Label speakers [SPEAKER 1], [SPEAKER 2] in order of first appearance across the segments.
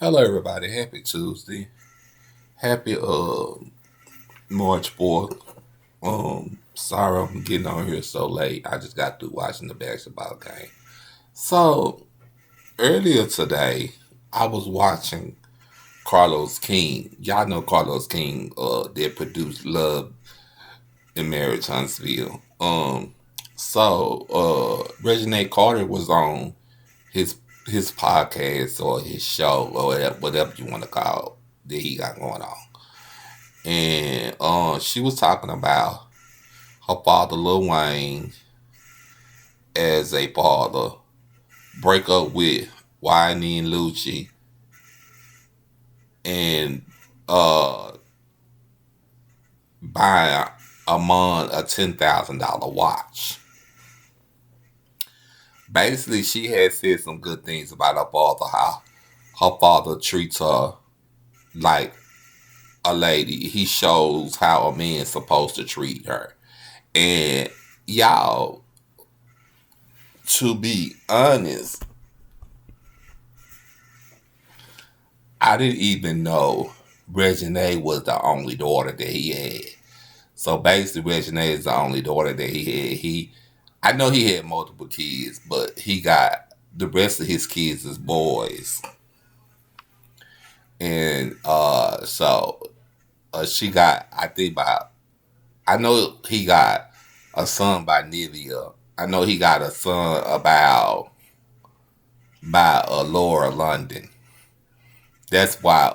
[SPEAKER 1] Hello, everybody. Happy Tuesday. Happy March 4th. Sorry I'm getting on here so late. I just got through watching the basketball game. So earlier today, I was watching Carlos King. Y'all know Carlos King. That produced Love and Marriage Huntsville. Reginae Carter was on his his podcast or his show or whatever you want to call it that he got going on. And she was talking about her father, Lil Wayne, as a father, break up with Whitney and Lucci, and uh, buy ARMON a $10,000 watch. Basically, she had said some good things about her father, how her father treats her like a lady. He shows how a man's supposed to treat her. And y'all, to be honest, I didn't even know Reginae was the only daughter that he had. So basically, Reginae is the only daughter that he had. I know he had multiple kids, but he got the rest of his kids as boys. And she got, I know he got a son by Nivea. I know he got a son by Laura London. That's why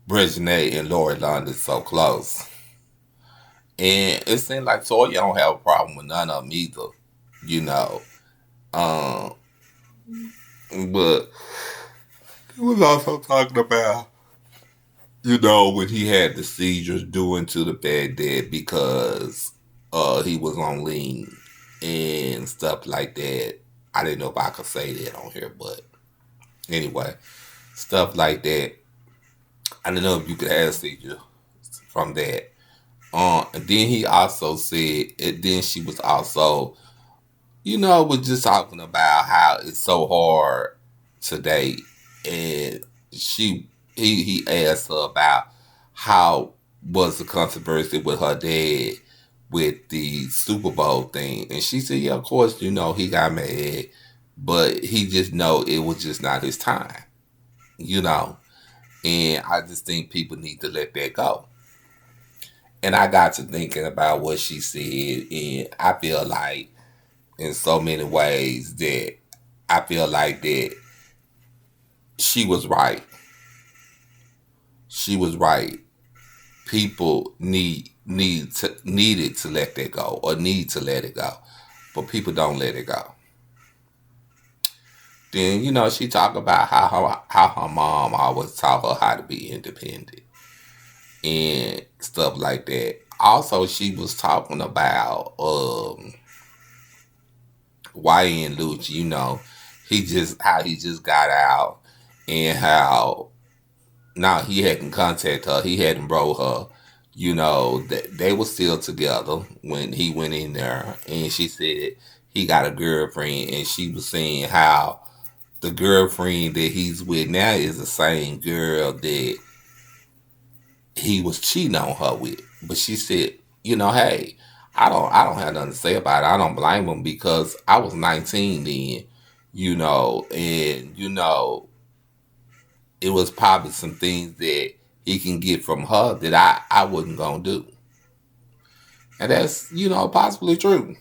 [SPEAKER 1] Reginae and Laura London so close. And it seems like Toya don't have a problem with none of them either, you know. Um, but he was also talking about, when he had the seizures due to the fact that because he was on lean and stuff like that. I didn't know if I could say that on here, but anyway, stuff like that. I didn't know if you could have a seizure from that. And then he also said, and then she was also, was just talking about how it's so hard today. And he asked her about how was the controversy with her dad with the Super Bowl thing. And she said, yeah, of course, he got mad, but he just know it was just not his time, And I just think people need to let that go. And I got to thinking about what she said, and I feel like in so many ways that I feel like that she was right. She was right. People needed to let that go or need to let it go, but people don't let it go. Then she talked about how her mom always taught her how to be independent and stuff like that. Also, she was talking about YN Lucci, he just got out and how now he hadn't contacted her, he hadn't wrote her, that they were still together when he went in there, and she said he got a girlfriend, and she was saying how the girlfriend that he's with now is the same girl that he was cheating on her with. But she said, hey, I don't have nothing to say about it. I don't blame him because I was 19 then, and it was probably some things that he can get from her that I wasn't gonna do. And that's, possibly true.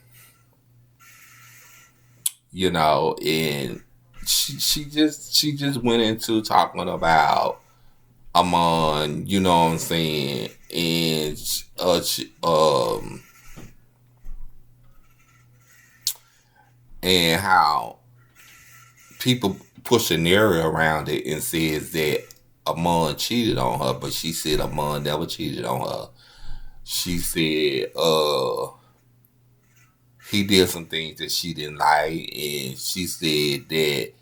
[SPEAKER 1] And she just went into talking about ARMON, you know what I'm saying, and and how people push a narrative around it and says that ARMON cheated on her, but she said ARMON never cheated on her. She said he did some things that she didn't like, and she said that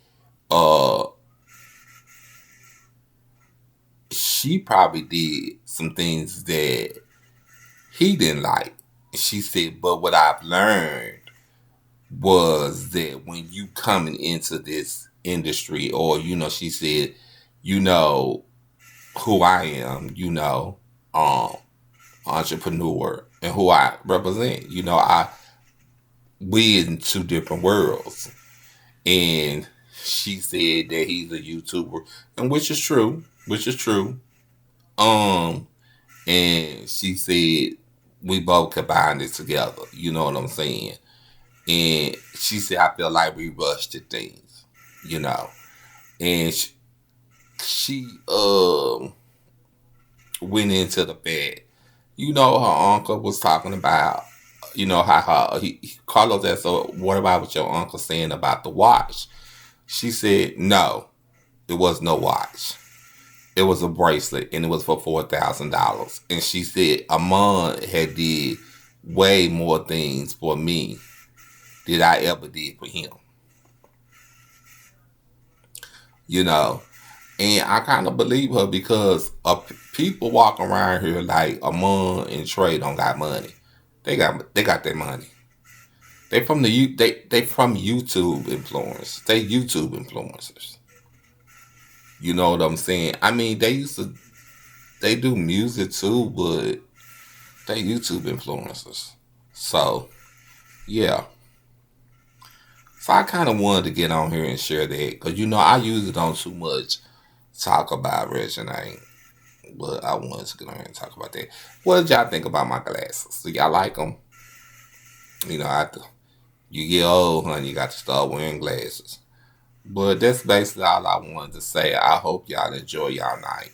[SPEAKER 1] she probably did some things that he didn't like. she said, but what I've learned was that when you coming into this industry, or, she said, you know who I am, entrepreneur, and who I represent. We in two different worlds. And she said that he's a YouTuber, and which is true. And she said we both combined it together. You know what I'm saying? And she said I feel like we rushed at things, And she went into the bed. Her uncle was talking about, how Carlos asked her, what about what your uncle saying about the watch? She said, no, it was no watch. It was a bracelet, and it was for $4,000. And she said, Amon had did way more things for me than I ever did for him. And I kind of believe her, because people walk around here like Amon and Trey don't got money. They got their money. They from YouTube influencers. They YouTube influencers. You know what I'm saying? I mean, they do music too, but they YouTube influencers. So, yeah. So I kind of wanted to get on here and share that, because I usually don't too much talk about Reginae, but I wanted to get on here and talk about that. What did y'all think about my glasses? Do y'all like them? After you get old, honey, you got to start wearing glasses. But that's basically all I wanted to say. I hope y'all enjoy y'all night.